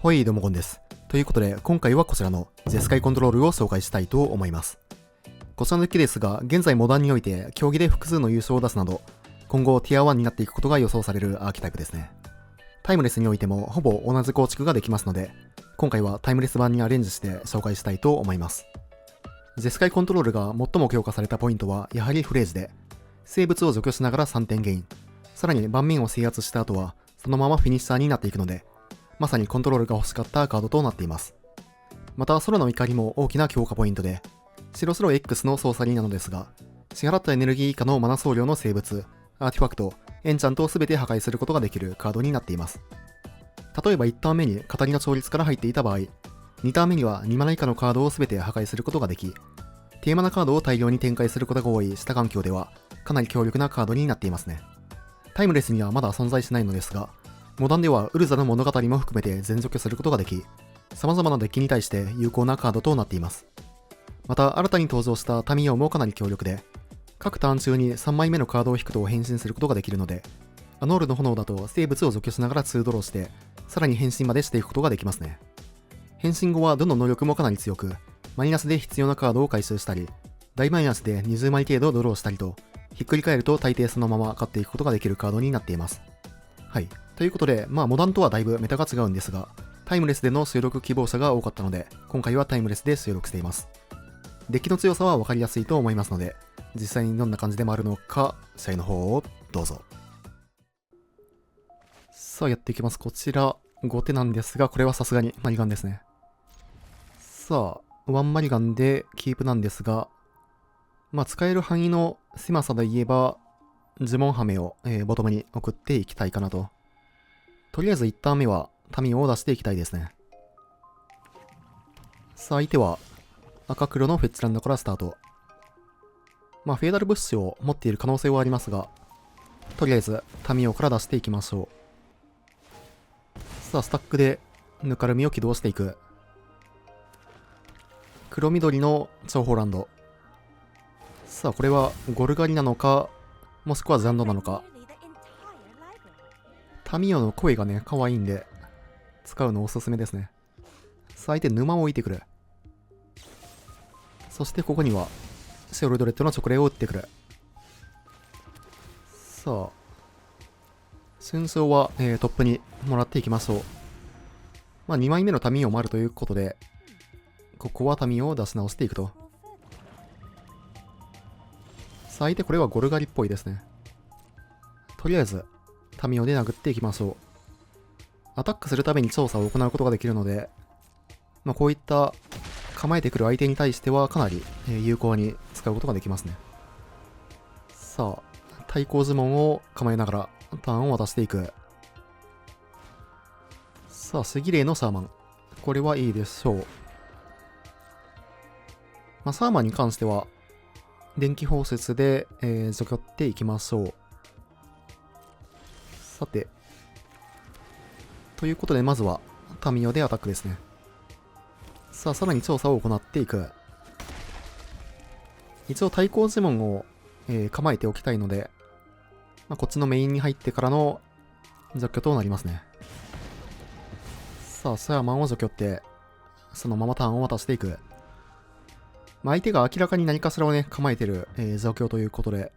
はい、どうもゴンです。ということで、今回はこちらのゼスカイコントロールを紹介したいと思います。こちらのデッキですが、現在モダンにおいて競技で複数の優勝を出すなど、今後ティア1になっていくことが予想されるアーキタイプですね。タイムレスにおいてもほぼ同じ構築ができますので、今回はタイムレス版にアレンジして紹介したいと思います。ゼスカイコントロールが最も強化されたポイントはやはりフレーズで、生物を除去しながら3点ゲイン、さらに盤面を制圧した後はそのままフィニッシャーになっていくので、まさにコントロールが欲しかったカードとなっています。また空の怒りも大きな強化ポイントで、白白 X の操作リーなのですが、支払ったエネルギー以下のマナ総量の生物、アーティファクト、エンチャントを全て破壊することができるカードになっています。例えば1ターン目にカタリナ調律から入っていた場合、2ターン目には2マナ以下のカードを全て破壊することができ、低マナカードを大量に展開することが多い下環境では、かなり強力なカードになっていますね。タイムレスにはまだ存在しないのですが、モダンではウルザの物語も含めて全除去することができ、様々なデッキに対して有効なカードとなっています。また新たに登場したタミヨもかなり強力で、各ターン中に3枚目のカードを引くと変身することができるので、アノールの炎だと生物を除去しながら2ドローして、さらに変身までしていくことができますね。変身後はどの能力もかなり強く、マイナスで必要なカードを回収したり、大マイナスで20枚程度ドローしたりと、ひっくり返ると大抵そのまま勝っていくことができるカードになっています。はい。ということで、モダンとはだいぶメタが違うんですが、タイムレスでの収録希望者が多かったので、今回はタイムレスで収録しています。デッキの強さは分かりやすいと思いますので、実際にどんな感じで回るのか、試合の方をどうぞ。さあ、やっていきます。こちら、5手なんですが、これはさすがにマリガンですね。さあ、ワンマリガンでキープなんですが、使える範囲の狭さで言えば、呪文ハメを、ボトムに送っていきたいかなと。とりあえず1ターン目はタミオを出していきたいですね。さあ相手は赤黒のフェッチランドからスタート。フェーダル物資を持っている可能性はありますが、とりあえずタミオから出していきましょう。さあスタックでぬかるみを起動していく。黒緑の超ホーランド。さあこれはゴルガリなのか、もしくはザンドなのか。タミオの声がね、可愛いんで、使うのおすすめですね。さあ、相手沼を置いてくる。そしてここには、シェルドレッドの直令を打ってくる。さあ、戦争は、トップにもらっていきましょう。2枚目のタミオもあるということで、ここはタミオを出し直していくと。さあ、相手これはゴルガリっぽいですね。とりあえず、タミオで殴っていきましょう。アタックするために調査を行うことができるので、こういった構えてくる相手に対してはかなり有効に使うことができますね。さあ、対抗呪文を構えながらターンを渡していく。さあ、シギレイのシャーマン。これはいいでしょう。シャーマンに関しては、電気放出で、除去っていきましょう。さて。ということで、まずは、タミオでアタックですね。さあ、さらに調査を行っていく。一応対抗呪文を、構えておきたいので、こっちのメインに入ってからの除去となりますね。さあ、シャーマンを除去って、そのままターンを渡していく。相手が明らかに何かしらをね、構えてる、状況ということで、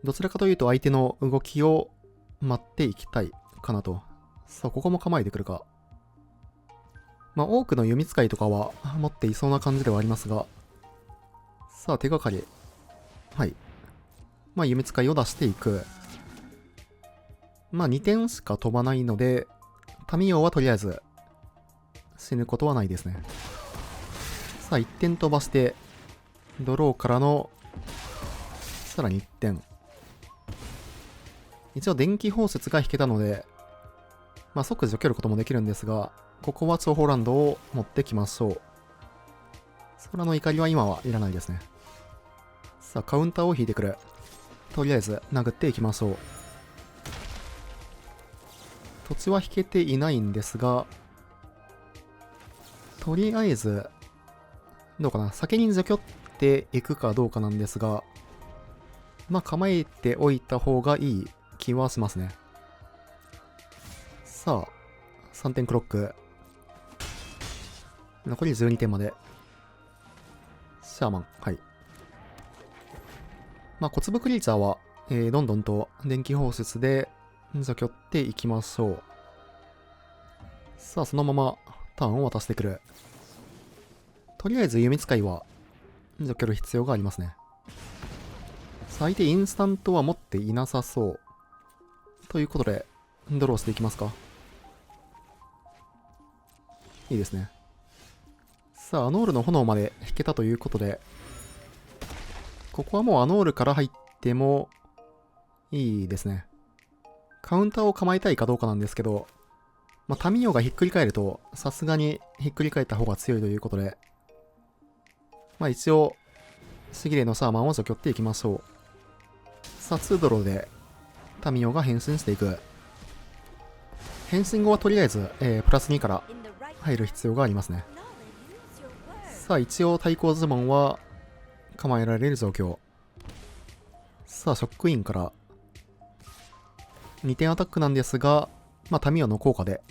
どちらかというと相手の動きを待っていきたいかなと。さあ、ここも構えてくるか。多くの弓使いとかは持っていそうな感じではありますが、さあ、手がかり。はい。弓使いを出していく。2点しか飛ばないので、タミオはとりあえず死ぬことはないですね。さあ、1点飛ばして、ドローからの、さらに1点。一応電気放出が引けたので、即除けることもできるんですが、ここは超ホーランドを持ってきましょう。空の怒りは今はいらないですね。さあ、カウンターを引いてくる。とりあえず殴っていきましょう。土地は引けていないんですが、とりあえず、どうかな、先に除去っていくかどうかなんですが、構えておいた方がいい気はしますね。さあ、3点クロック。残り12点まで。シャーマン。はい。まあ、小粒クリーチャーは、どんどんと電気放出で除去っていきましょう。さあ、そのままターンを渡してくる。とりあえず弓使いは除去る必要がありますね。さあ、相手インスタントは持っていなさそう。ということで、ドローしていきますか。いいですね。さあ、アノールの炎まで引けたということで、ここはもうアノールから入ってもいいですね。カウンターを構えたいかどうかなんですけど、まあ、タミオがひっくり返ると、さすがにひっくり返った方が強いということで、まあ一応、シギレのシャーマンを除去っていきましょう。さあ、2ドローで、タミオが変身していく。変身後はとりあえず、プラス2から入る必要がありますね。さあ、一応対抗ズボンは構えられる状況。さあ、ショックインから2点アタックなんですが、まあ、タミオの効果で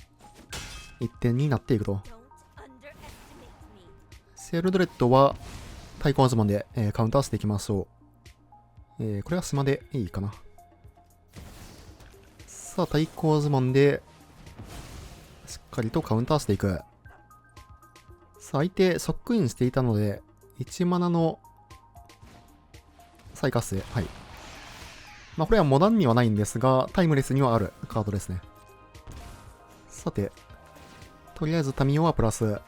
1点になっていくと。セールドレッドは対抗ズボンで、カウンターしていきましょう。これは島でいいかな。さあ、対抗ズボンでしっかりとカウンターしていく。さあ、相手ショックインしていたので、1マナの再活性。はい。まあ、これはモダンにはないんですが、タイムレスにはあるカードですね。さて、とりあえずタミオはプラス。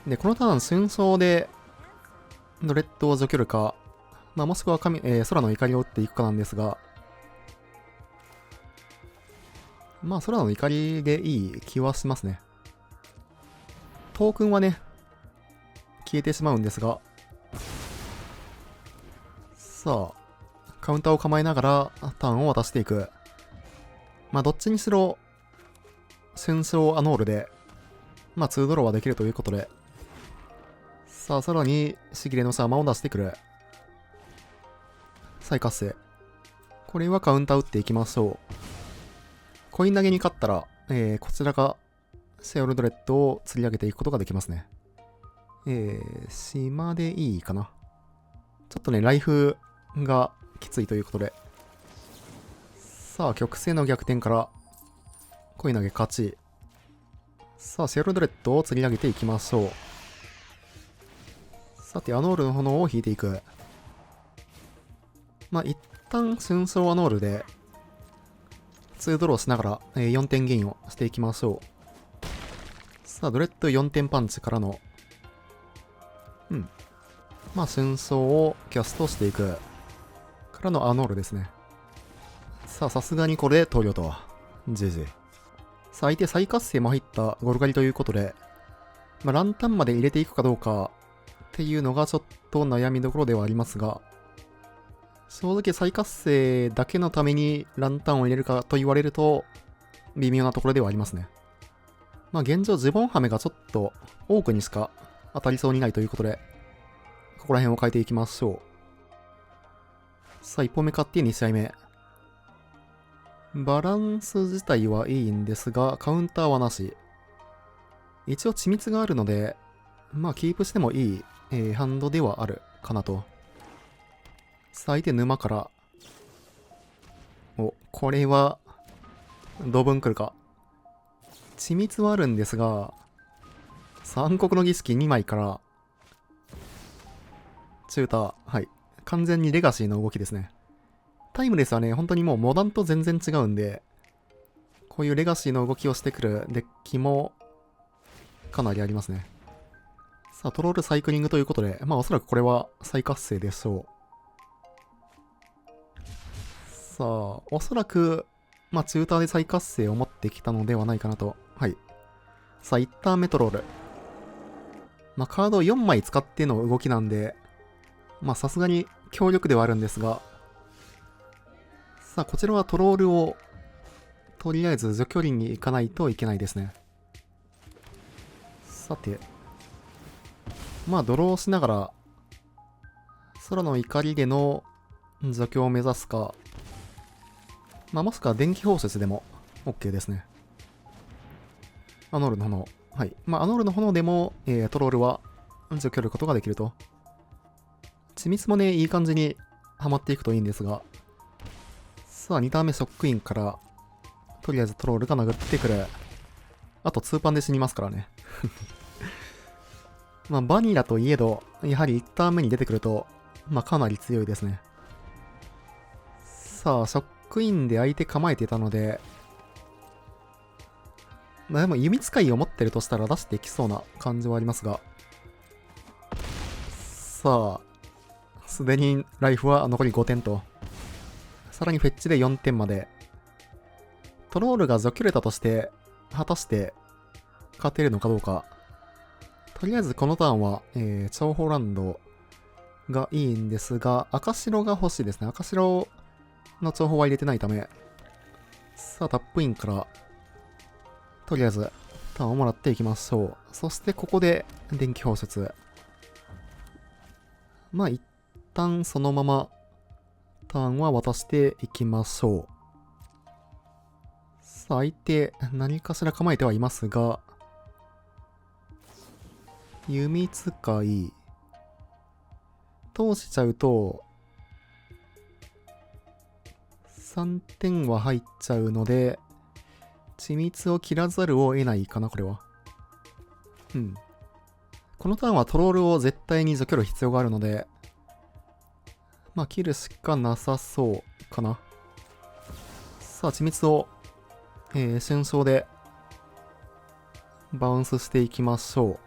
で、このターン瞬走でドレッドを除去るか、まあ、もしくは空の怒りを打っていくかなんですが、まあ、空の怒りでいい気はしますね。トークンはね、消えてしまうんですが、さあ、カウンターを構えながらターンを渡していく。まあ、どっちにしろ、瞬走アノールで、まあ、2ドローはできるということで、さあ、さらに、しぎれのシャーマンを出してくる。再活性。これはカウンター打っていきましょう。コイン投げに勝ったら、こちらが、セオルドレッドを釣り上げていくことができますね。島でいいかな。ちょっとね、ライフがきついということで。さあ、曲線の逆転から、コイン投げ勝ち。さあ、セオルドレッドを釣り上げていきましょう。さて、アノールの炎を引いていく。まあ、一旦瞬走アノールで、2ドローしながら、4点ゲインをしていきましょう。さあ、ドレッド4点パンチからの、まあ、瞬走をキャストしていく。からのアノールですね。さあ、さすがにこれで投了と。GG。さあ、相手再活性も入ったゴルガリということで、まあ、ランタンまで入れていくかどうかっていうのがちょっと悩みどころではありますが、正直再活性だけのためにランタンを入れるかと言われると、微妙なところではありますね。まあ現状ズボンハメがちょっと多くにしか当たりそうにないということで、ここら辺を変えていきましょう。さあ1本目勝って2試合目。バランス自体はいいんですが、カウンターはなし。一応緻密があるので、まあキープしてもいい、ハンドではあるかなと。さあ相手沼から。お、これは、同分来るか。緻密はあるんですが、三国の儀式2枚から、チューター、はい。完全にレガシーの動きですね。タイムレスはね、本当にもうモダンと全然違うんで、こういうレガシーの動きをしてくるデッキも、かなりありますね。さあ、トロールサイクリングということで、まあおそらくこれは再活性でしょう。さあ、おそらく、まあチューターで再活性を持ってきたのではないかなと。はい。さあ、一旦メトロール。まあカードを4枚使っての動きなんで、まあさすがに強力ではあるんですが、さあ、こちらはトロールを、とりあえず除距離に行かないといけないですね。さて、まあドローしながら、空の怒りでの除去を目指すか、まあもしくは電気放出でも OK ですね。アノールの炎。はい。まあ、アノールの炎でも、トロールは除去ることができると。緻密もね、いい感じにはまっていくといいんですが。さあ、2ターン目ショックインから、とりあえずトロールが殴ってくる。あと、2パンで死にますからね。まあ、バニラといえど、やはり1ターン目に出てくると、まあ、かなり強いですね。さあ、ショックインで相手構えていたので、まあ、でも弓使いを持ってるとしたら出していきそうな感じはありますが。さあ、すでにライフは残り5点と。さらにフェッチで4点まで。トロールが除去れたとして、果たして勝てるのかどうか。とりあえずこのターンは、超ホランドがいいんですが、赤白が欲しいですね。赤白の情報は入れてないため。さあ、タップインから、とりあえずターンをもらっていきましょう。そしてここで電気放出。まあ一旦そのままターンは渡していきましょう。さあ相手何かしら構えてはいますが、弓使い通しちゃうと3点は入っちゃうので、緻密を切らざるを得ないかな、これは。うん。このターンはトロールを絶対に除去る必要があるので、まあ切るしかなさそうかな。さあ、緻密を、瞬間でバウンスしていきましょ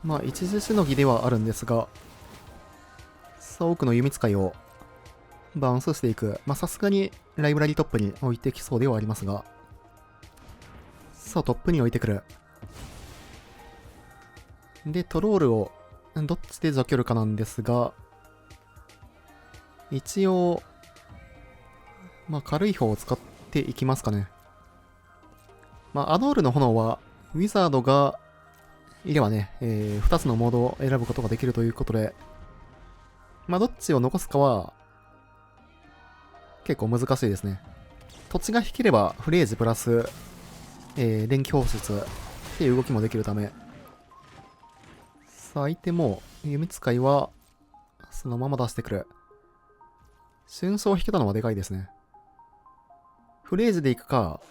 う。まあ一時しのぎではあるんですが、さあ多くの弓使いをバウンスしていく。まあさすがにライブラリトップに置いてきそうではありますが、さあトップに置いてくる。で、トロールをどっちで除去るかなんですが、一応、まあ軽い方を使っていきますかね。まあアノールの炎は、ウィザードがいればね、2つのモードを選ぶことができるということで、まあどっちを残すかは、結構難しいですね。土地が引ければフレーズプラス、電気放出っていう動きもできるため、さあ相手も弓使いはそのまま出してくる。瞬間を引けたのはでかいですね。フレーズで行くか、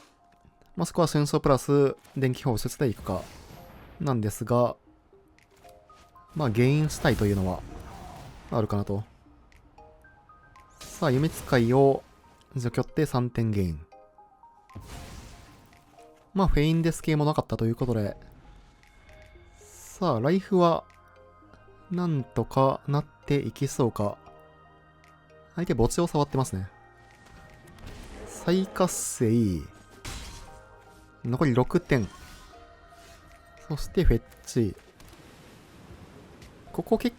もしくは瞬間プラス電気放出で行くかなんですが、まあゲインしたいというのはあるかなと。さあ弓使いを除去って3点ゲイン。まあフェインデス系もなかったということで、さあライフはなんとかなっていきそうか。相手墓地を触ってますね。再活性。残り6点。そしてフェッチ。ここ結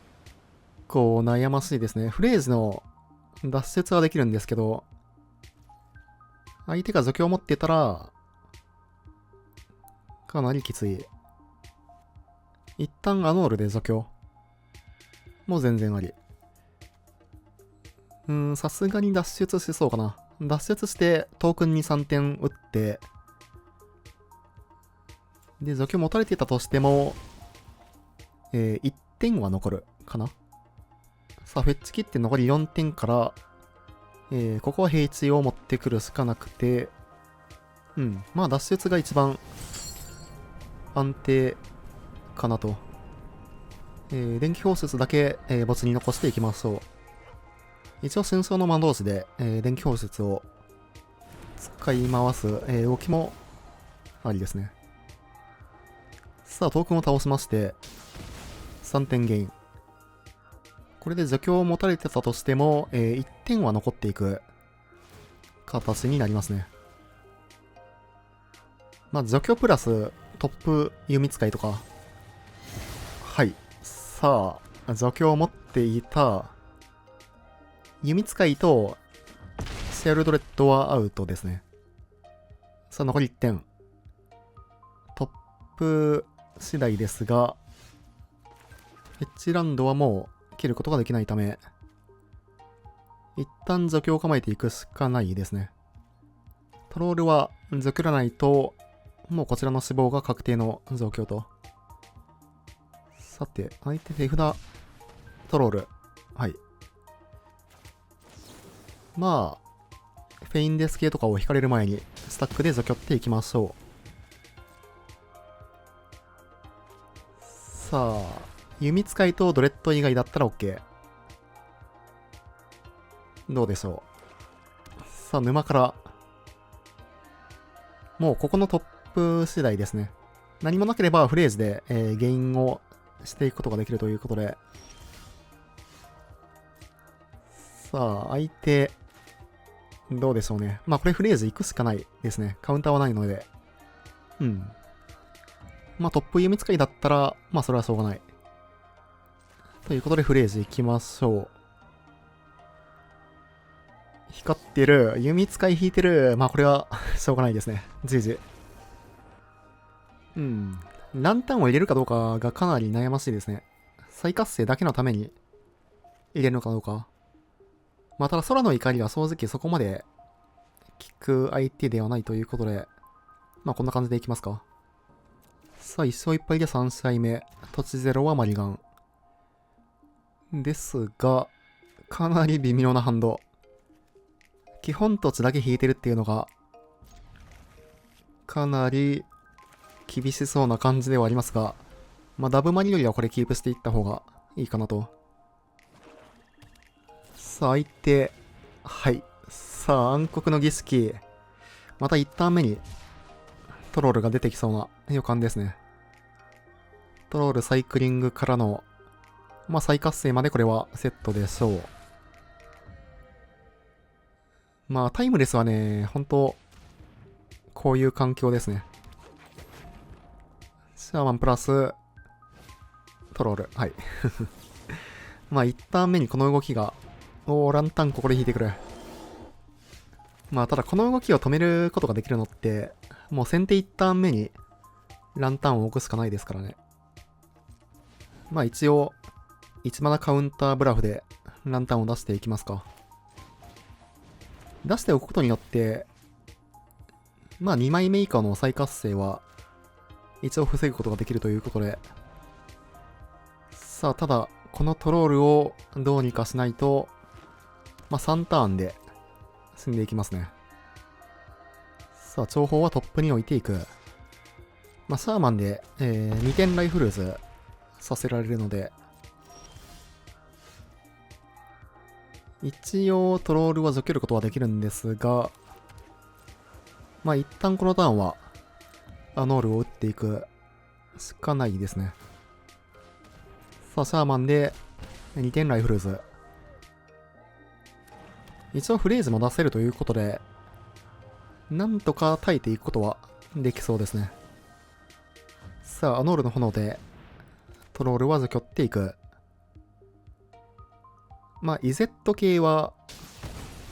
構悩ましいですね。フレーズの脱出はできるんですけど、相手が除去を持ってたら、かなりきつい。一旦アノールで除去。もう全然あり。さすがに脱出しそうかな。脱出してトークンに3点打って、で、除去持たれてたとしても、1点は残るかな。さあ、フェッチ切って残り4点から、ここは平地を持ってくるしかなくて、まあ脱出が一番安定かなと。電気放出だけ、墓地に残していきましょう。一応戦争の魔導士で、電気放出を使い回す、動きもありですね。さあ、トークンを倒しまして、3点ゲイン。これで除去を持たれてたとしても、1点は残っていく形になりますね。まあ、除去プラストップ弓使いとか。はい。さあ、除去を持っていた弓使いとシェルドレッドはアウトですね。さあ、残り1点。トップ次第ですが、エッジランドはもう切ることができないため、一旦除去を構えていくしかないですね。トロールは除けらないともうこちらの死亡が確定の状況と。さて、相手手札、トロール。はい。まあ、フェインデス系とかを引かれる前に、スタックで除去っていきましょう。さあ、弓使いとドレッド以外だったら OK。どうでしょう。さあ、沼から、もうここのトップ次第ですね。何もなければフレーズで、ゲインをしていくことができるということで。さあ、相手、どうでしょうね。まあこれフレーズ行くしかないですね。カウンターはないので。うん。まあトップ弓使いだったら、まあそれはしょうがない。ということでフレーズ行きましょう。光ってる。弓使い引いてる。まあこれはしょうがないですね。GG。うん。ランタンを入れるかどうかがかなり悩ましいですね。再活性だけのために入れるのかどうか。まあただ空の怒りは正直そこまで効く相手ではないということで、まあこんな感じでいきますか。さあ、1勝1敗で3試合目。土地ゼロはマリガン。ですが、かなり微妙なハンド。基本土地だけ引いてるっていうのが、かなり厳しそうな感じではありますが、まあダブマリよりはこれキープしていった方がいいかなと。さあ、相手。はい。さあ、暗黒の儀式。また1ターン目にトロールが出てきそうな予感ですね。トロールサイクリングからの、まあ再活性までこれはセットでしょう。まあタイムレスはね、本当こういう環境ですね。シャーマンプラス、トロール。はい。まあ1ターン目にこの動きが、ランタンここで引いてくる。まあただこの動きを止めることができるのって、もう先手1ターン目にランタンを置くしかないですからね。まあ一応、1マナカウンターブラフでランタンを出していきますか。出しておくことによって、まあ2枚目以下の再活性は一応防ぐことができるということで。さあ、ただ、このトロールをどうにかしないと、まあ3ターンで進んでいきますね。さあ、情報はトップに置いていく。まあシャーマンで、2点ライフルーズさせられるので、一応トロールは除けることはできるんですが、まあ一旦このターンはアノールを打っていくしかないですね。さあ、シャーマンで2点ライフルーズ。一応フレーズも出せるということで、なんとか耐えていくことはできそうですね。さあ、アノールの炎でトロールは除去っていく。まあ、イゼット系は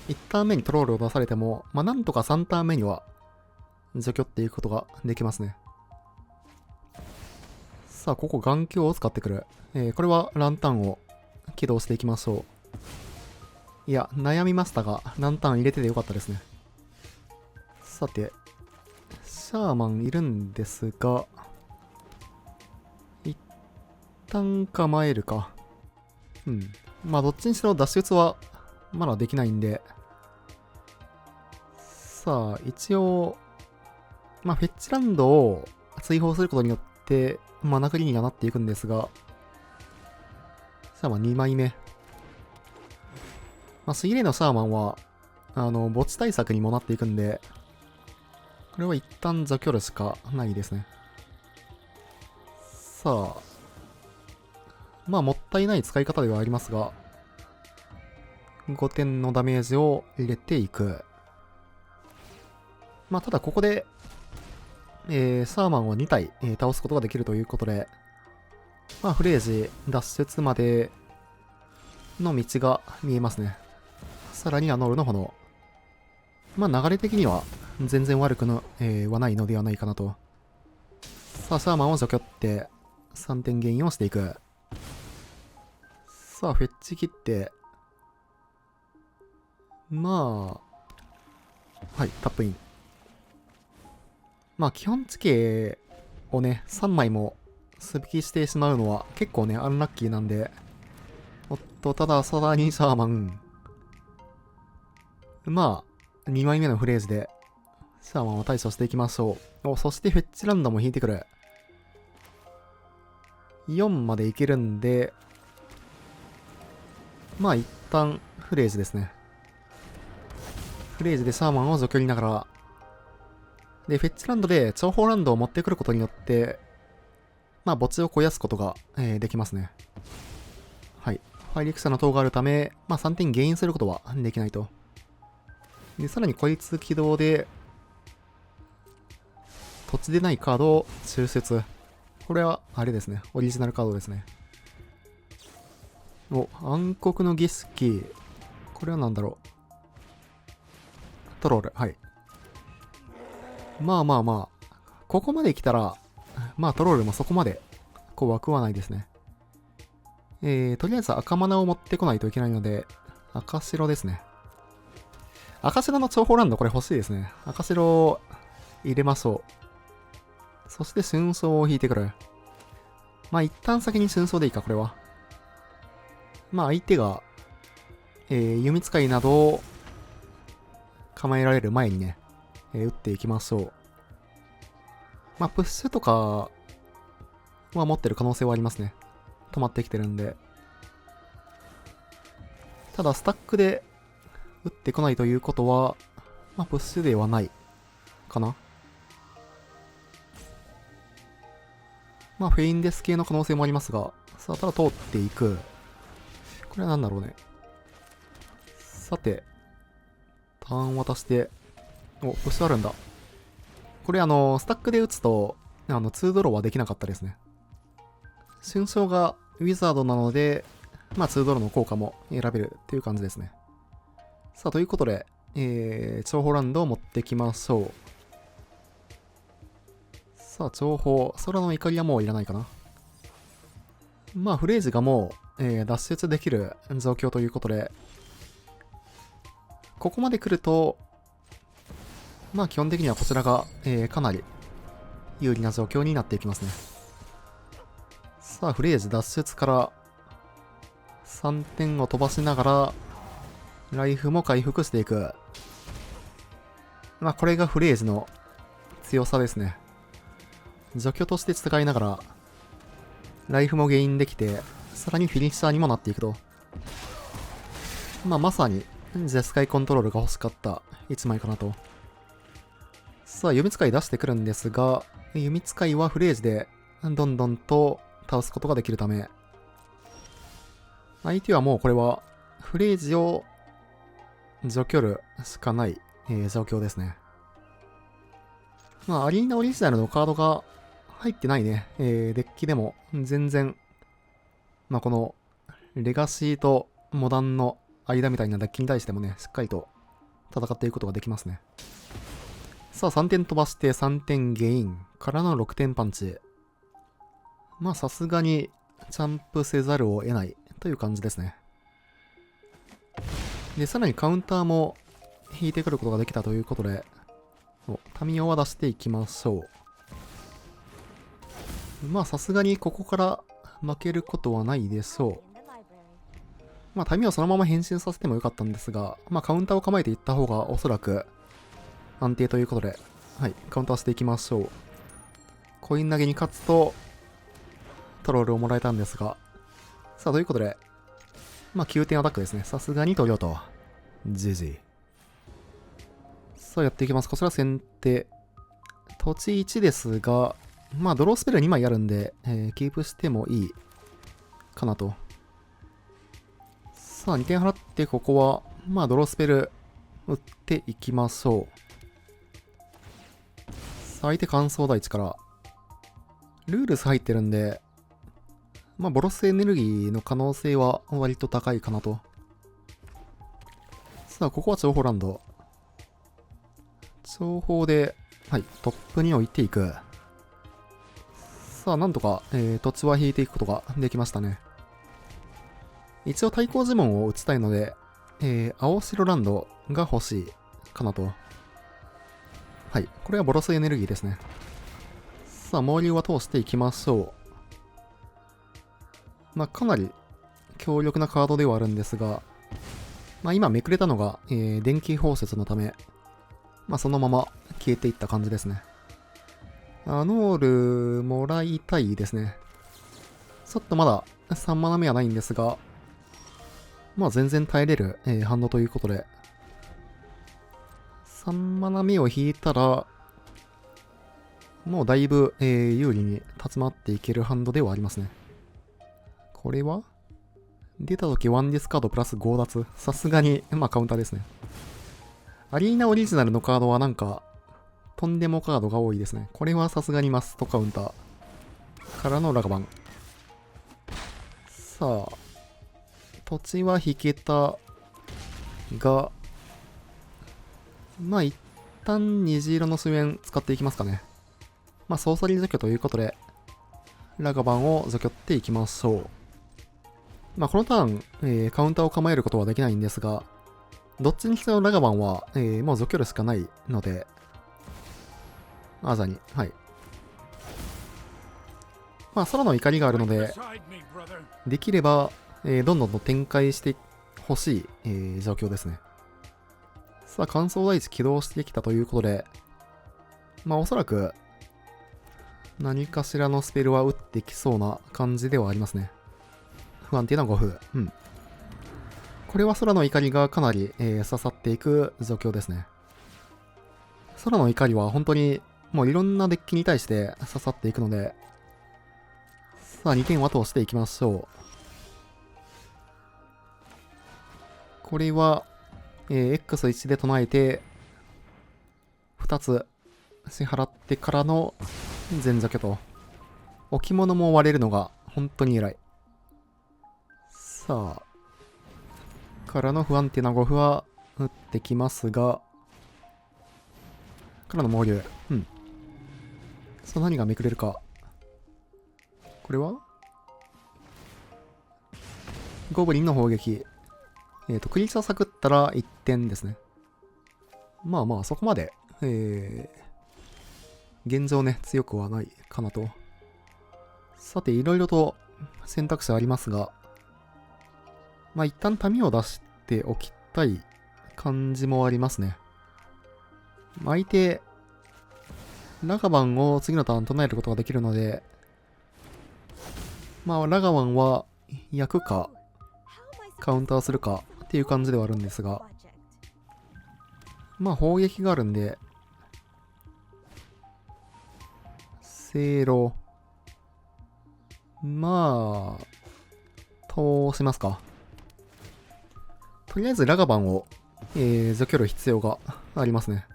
1ターン目にトロールを出されても、まあなんとか3ターン目には除去っていくことができますね。さあ、ここ眼鏡を使ってくる。これはランタンを起動していきましょう。いや、悩みましたが、ランタン入れててよかったですね。さて、シャーマンいるんですが、一旦構えるか。うん。まあ、どっちにしろ脱出はまだできないんで、さあ、一応、まあ、フェッチランドを追放することによって、マナクリにはなっていくんですが、シャーマン2枚目。まあ、シギレのシャーマンは、墓地対策にもなっていくんで、これは一旦除去るしかないですね。さあ、まあもったいない使い方ではありますが、5点のダメージを入れていく。まあただここで、シャーマンを2体、倒すことができるということで、まあフレージ脱出までの道が見えますね。さらにアノールの炎。まあ流れ的には全然悪くの、はないのではないかなと。さあ、シャーマンを除去って3点ゲインをしていく。さあ、フェッチ切って、まあ、はい、タップイン。まあ基本地形をね、3枚も素引きしてしまうのは結構ね、アンラッキーなんで。おっと、たださらにシャーマン。まあ、2枚目のフレーズで、シャーマンを対処していきましょう。お、そしてフェッチランドも引いてくる。4までいけるんで、まあ一旦フレーズですね。フレーズでシャーマンを除去りながら、で、フェッチランドで長方ランドを持ってくることによって、まあ墓地を肥やすことが、できますね。はい。ファイリクサの塔があるため、まあ3点ゲインすることはできないと。で、さらにこいつ起動で、土地でないカードを抽出。これは、あれですね。オリジナルカードですね。お、暗黒の儀式。これは何だろう。トロール。はい。まあまあまあ。ここまで来たら、まあトロールもそこまで、こう枠はないですね。とりあえず赤マナを持ってこないといけないので、赤白ですね。赤白の重宝ランドこれ欲しいですね。赤白入れましょう。そして春草を引いてくる。まあ一旦先に春草でいいか、これは。まあ相手が、弓使いなどを構えられる前にね、打っていきましょう。まあプッシュとかは持ってる可能性はありますね。止まってきてるんで。ただスタックで打ってこないということは、まあプッシュではないかな。まあフェインデス系の可能性もありますが、さあただ通っていく。これは何だろうね。さて、ターン渡して、お、プッシュあるんだ。これスタックで打つと、2ドローはできなかったですね。春章がウィザードなので、まあ2ドローの効果も選べるっていう感じですね。さあ、ということで、長宝ランドを持ってきましょう。さあ、長宝、空の怒りはもういらないかな。まあ、フレーズがもう、脱出できる状況ということで、ここまで来ると、まあ基本的にはこちらが、かなり有利な状況になっていきますね。さあ、フレーズ脱出から3点を飛ばしながら、ライフも回復していく。まあこれがフレーズの強さですね。除去として使いながら、ライフもゲインできて、さらにフィニッシャーにもなっていくと。まあまさに、ゼスカイコントロールが欲しかった1枚かなと。さあ、弓使い出してくるんですが、弓使いはフレーズでどんどんと倒すことができるため、相手はもうこれはフレーズを除去るしかない、状況ですね。まあ、アリーナオリジナルのカードが入ってないね、デッキでも全然、まあこのレガシーとモダンの間みたいなデッキに対してもね、しっかりと戦っていくことができますね。さあ、3点飛ばして3点ゲインからの6点パンチ。まあ、さすがにジャンプせざるを得ないという感じですね。で、さらにカウンターも引いてくることができたということで、タミオは出していきましょう。まあ、さすがにここから負けることはないでしょう。まあ、タミオをそのまま変身させてもよかったんですが、まあ、カウンターを構えていった方がおそらく安定ということで、はい、カウンターしていきましょう。コイン投げに勝つと、トロールをもらえたんですが、さあ、ということで、まあ、9点アタックですね。さすがに取りようと。GG。さあ、やっていきます。こちら先手。土地1ですが、まあ、ドロースペル2枚あるんで、キープしてもいいかなと。さあ、2点払って、ここは、まあ、ドロースペル打っていきましょう。さあ、相手乾燥台地から、ルールス入ってるんで、まあ、ボロスエネルギーの可能性は割と高いかなと。さあ、ここは長宝ランド。長宝で、はい、トップに置いていく。さあ、なんとか、土地は引いていくことができましたね。一応対抗呪文を打ちたいので、青白ランドが欲しいかなと。ははい。これはボロスエネルギーですね。さあ、猛竜は通していきましょう。まあ、かなり強力なカードではあるんですが、まあ、今めくれたのが、電気包摂のため、まあ、そのまま消えていった感じですね。ノールもらいたいですね。ちょっとまだ3マナ目はないんですが、まあ全然耐えれる、ハンドということで、3マナ目を引いたら、もうだいぶ、有利に立ち回っていけるハンドではありますね。これは出た時1ディスカードプラス5奪。さすがに、まあカウンターですね。アリーナオリジナルのカードはなんか、とんでもカードが多いですね。これはさすがにマストカウンター。からのラガバン。さあ、土地は引けたが、まあ一旦虹色の水面使っていきますかね。まあソーサリー除去ということで、ラガバンを除去っていきましょう。まあこのターン、カウンターを構えることはできないんですが、どっちにしてもラガバンは、もう除去るしかないので、アザに、はい。まあ空の怒りがあるので、できれば、どんどんと展開してほしい、状況ですね。さあ、乾燥大地起動してきたということで、まあおそらく、何かしらのスペルは打ってきそうな感じではありますね。不安定な5風。うん。これは空の怒りがかなり、刺さっていく状況ですね。空の怒りは本当にもういろんなデッキに対して刺さっていくので、さあ2点は通していきましょう。これは、X1 で唱えて、2つ支払ってからの全除去と。置物も割れるのが本当に偉い。さあ、からの不安定な5歩は打ってきますが、からの猛竜。うん。さあ何がめくれるか。これはゴブリンの砲撃。クリーチャーサクったら1点ですね。まあまあ、そこまで、現状ね、強くはないかなと。さて、いろいろと選択肢ありますが、まあ一旦民を出しておきたい感じもありますね。相手、ラガバンを次のターン唱えることができるので、まあラガバンは焼くか、カウンターするかっていう感じではあるんですが、まあ砲撃があるんで、せいろ、まあ、通しますか。とりあえずラガバンを、除去る必要がありますね。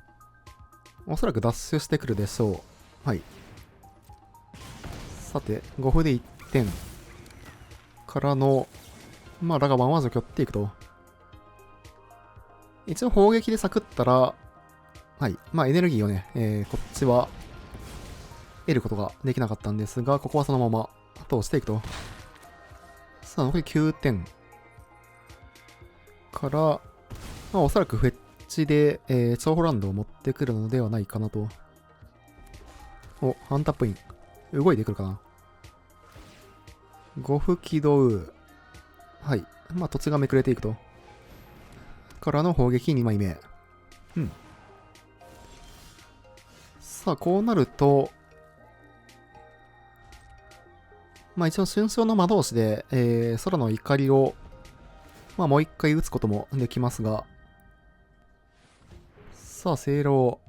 おそらくダッシュしてくるでしょう。はい。さて、5歩で1点。からの、まあラガバンは除去っていくと。一応砲撃でサクったら、はい。まあエネルギーをね、こっちは得ることができなかったんですが、ここはそのまま通していくと。さあ、残り9点。から、まあおそらくフェッチで、超ホランドを持ってくるのではないかなと。お、ハンタップイン。動いてくるかな。5歩起動。はい。まあ土地がめくれていくと。からの砲撃2枚目。うん。さあ、こうなると、まあ一応春章の魔導士で、空の怒りを、まあもう一回撃つこともできますが、さあ、聖楼、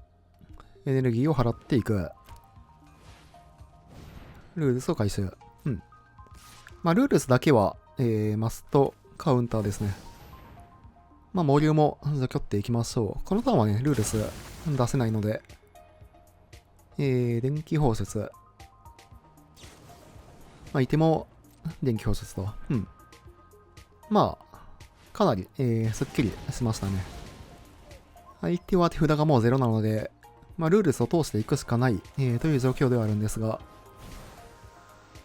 エネルギーを払っていく。ルールスを回収。うん。まあルールスだけは、マストカウンターですね。まあ、猛竜も除去っていきましょう。このターンはね、ルールス出せないので、電気包摂。まあ、いても、電気包摂と。うん。まあ、かなり、すっきりしましたね。相手は手札がもう0なので、まあ、ルールスを通していくしかない、という状況ではあるんですが、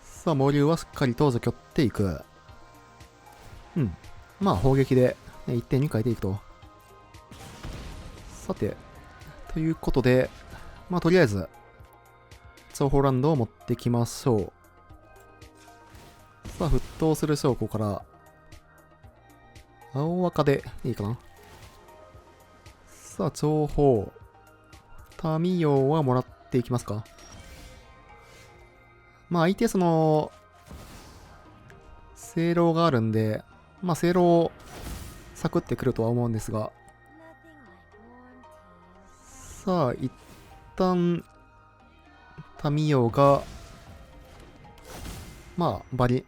さあ、猛竜はしっかりと除去っていく。うん。まあ、砲撃で、1点に変えていくと。さて、ということで、まあとりあえず、情報ランドを持ってきましょう。さあ、沸騰する証拠から、青赤でいいかな。さあ、情報。タミヨはもらっていきますか。まあ相手聖籠があるんで、まあ聖籠をサクってくるとは思うんですが、さあ、一旦、タミヨが、まあ、場に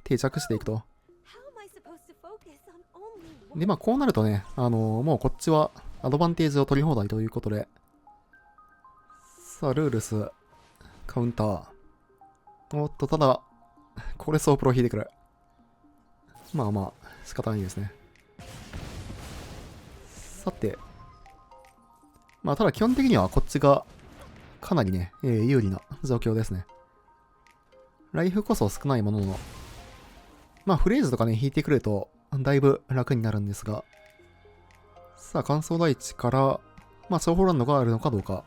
定着していくと。で、まあ、こうなるとね、もうこっちはアドバンテージを取り放題ということで、さあ、ルールス、カウンター。おっと、ただ、これソープロ引いてくる。まあまあ、仕方ないですね。さて、まあ、ただ基本的にはこっちがかなりね、有利な状況ですね。ライフこそ少ないものの、まあ、フレーズとかね、引いてくると、だいぶ楽になるんですが、さあ、乾燥大地から、まあ、情報ランドがあるのかどうか。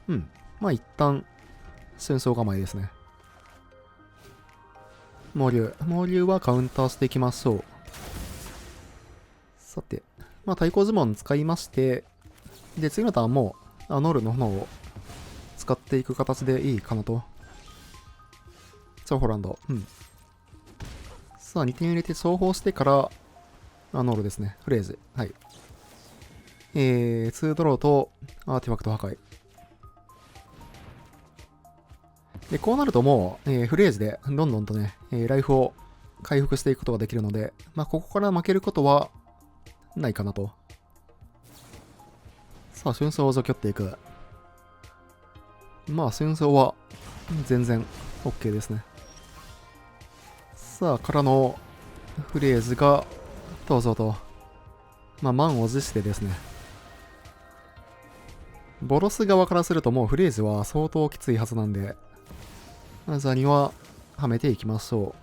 うん。まあ、一旦、戦争構えですね。猛竜。猛竜はカウンターしていきましょう。さて、まあ、対抗呪文使いまして、で、次のターンも、ノールの炎を使っていく形でいいかなと。情報ランド。うん。さあ、2点入れて重宝してから、ノールですね。フレーズ。はい。2ドローとアーティファクト破壊。で、こうなるともう、フレーズでどんどんとね、ライフを回復していくことができるので、まあ、ここから負けることはないかなと。さあ、瞬走を除去っていく。まあ、瞬走は全然 OK ですね。さあ、からのフレーズが、どうぞと。まあ、満を持してですね。ボロス側からするともうフレーズは相当きついはずなんで、ザにははめていきましょ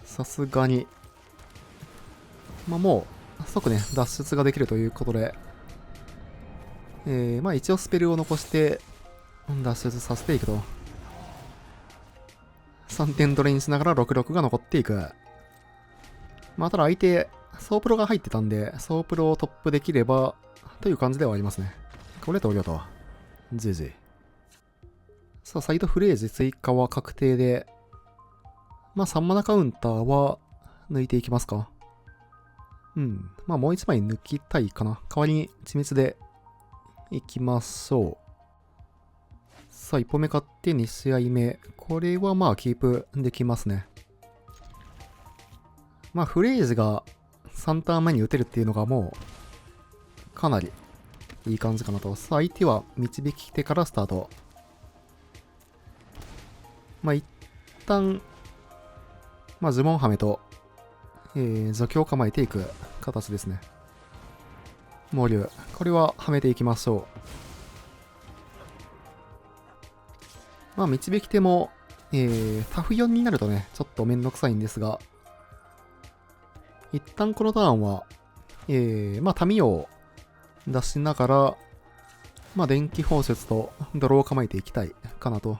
う。さすがに。まあもう、即ね、脱出ができるということで、まあ一応スペルを残して、脱出させていくと。3点ドレインしながら66が残っていく。まあただ相手、ソープロが入ってたんで、ソープロをトップできれば、という感じではありますね。これ投了と。GG。さあ、サイドフレーズ追加は確定で、まあ3マナカウンターは抜いていきますか。うん。まあもう1枚抜きたいかな。代わりに緻密でいきましょう。さあ、1歩目買って2試合目。これはまあキープできますね。まあフレーズが3ターン目に打てるっていうのがもうかなりいい感じかなと。さあ、相手は導き手からスタート。まあ一旦、まあ呪文ハメと、除去を構えていく形ですね。猛竜。これははめていきましょう。まあ導き手も、タフ4になるとね、ちょっとめんどくさいんですが、一旦このターンは、まあ、タミヨを出しながら、まあ、電気放射とドローを構えていきたいかなと。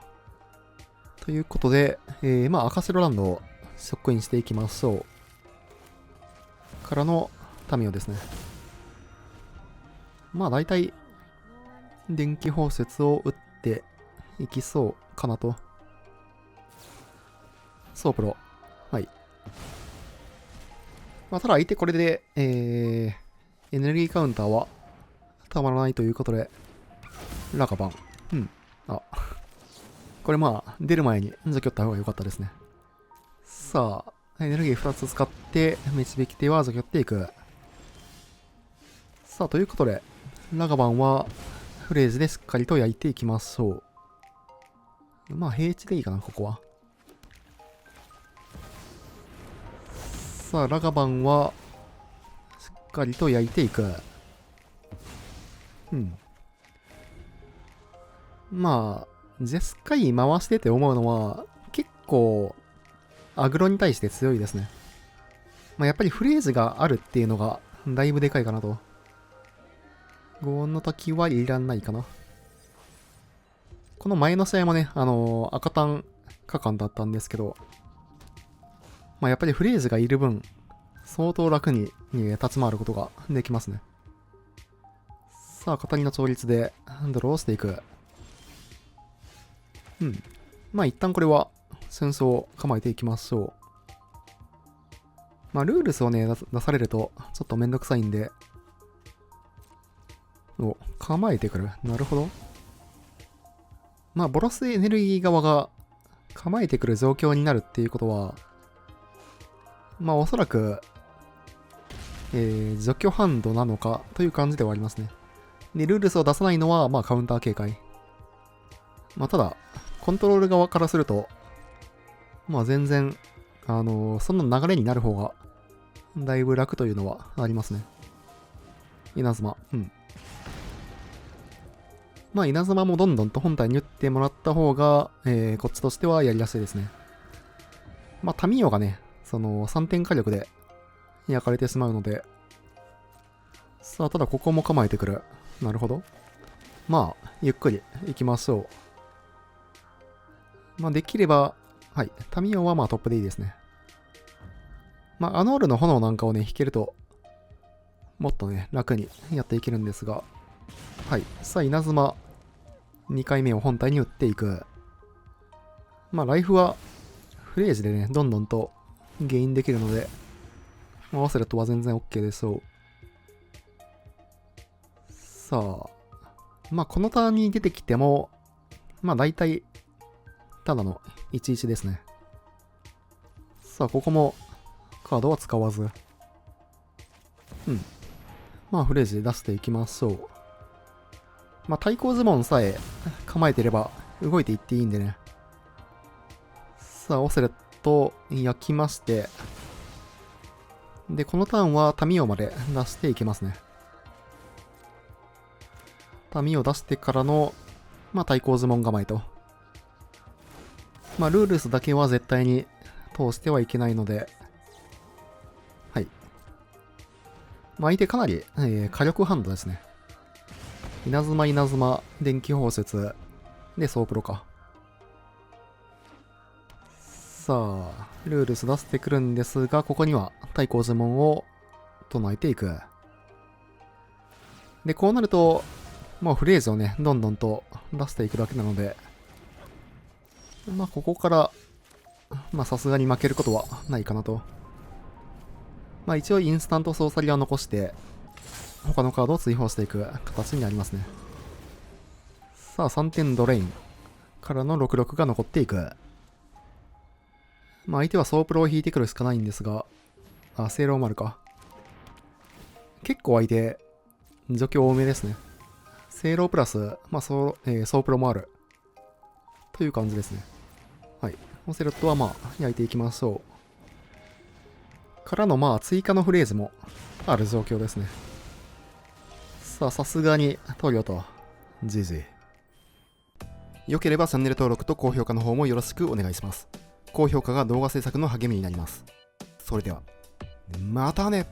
ということで、まあ、赤白ランドをショックインしていきましょう。からのタミヨですね。まあ、大体、電気放射を打っていきそうかなと。ソープロ。はい。まあ、ただ相手これで、エネルギーカウンターはたまらないということで、ラカバン。うん。あ。これまあ、出る前に除去った方が良かったですね。さあ、エネルギー2つ使って、導き手は除去っていく。さあ、ということで、ラガバンは、フレーズでしっかりと焼いていきましょう。まあ、平地でいいかな、ここは。さあ、ラガバンは、しっかりと焼いていく。うん。まあ、ジェスカイ回してて思うのは、結構、アグロに対して強いですね。まあ、やっぱりフレーズがあるっていうのが、だいぶでかいかなと。5の時はいらないかな。この前の試合もね、赤単果敢だったんですけど、まあやっぱりフレーズがいる分、相当楽に立ち回ることができますね。さあ、カタリナ調律でドローしていく。まあ一旦これは戦争を構えていきましょう。まあルールスをね、出されるとちょっとめんどくさいんで、構えてくる。なるほど。まあボロスエネルギー側が構えてくる状況になるっていうことは、まあおそらく、除去ハンドなのかという感じではありますね。で、ルールスを出さないのは、まあカウンター警戒。まあただ、コントロール側からすると、まあ全然、その流れになる方が、だいぶ楽というのはありますね。稲妻。まあ稲妻もどんどんと本体に打ってもらった方が、こっちとしてはやりやすいですね。まあタミオがね、その3点火力で焼かれてしまうので、さあただここも構えてくる。なるほど。まあ、ゆっくり行きましょう。まあできれば、はい、タミオはまあトップでいいですね。まあアノールの炎なんかをね、引けると、もっとね、楽にやっていけるんですが、はい。さあ、稲妻、2回目を本体に打っていく。まあ、ライフは、フレージでね、どんどんとゲインできるので、まあ、ワセレットは全然 OK でしょう。さあ、まあ、このターンに出てきても、まあ、大体、ただの11ですね。さあ、ここも、カードは使わず。まあ、フレージで出していきましょう。まあ、対抗ズボンさえ構えてれば動いていっていいんでね。さあ、オセレット焼きまして、で、このターンはタミオまで出していけますね。タミオ出してからの、まあ、対抗ズボン構えと。まあ、ルールスだけは絶対に通してはいけないので、はい。まあ、相手かなり、火力ハンドですね。稲妻、電気放出、で、ソープロか。さあ、ルールス出してくるんですが、ここには対抗呪文を唱えていく。で、こうなると、まあフレーズをね、どんどんと出していくだけなので、まあここから、まあさすがに負けることはないかなと。まあ一応インスタントソーサリーは残して、他のカードを追放していく形になりますね。さあ3点ドレインからの66が残っていく。まあ相手はソープロを引いてくるしかないんですが、セイローマルか。結構相手、除去多めですね。セイロープラス、まあソープロもある。という感じですね。はい。オセロットはまあ焼いていきましょう。からのまあ追加のフレーズもある状況ですね。さあ、さすがに投了と。GG。良ければチャンネル登録と高評価の方もよろしくお願いします。高評価が動画制作の励みになります。それでは、またね。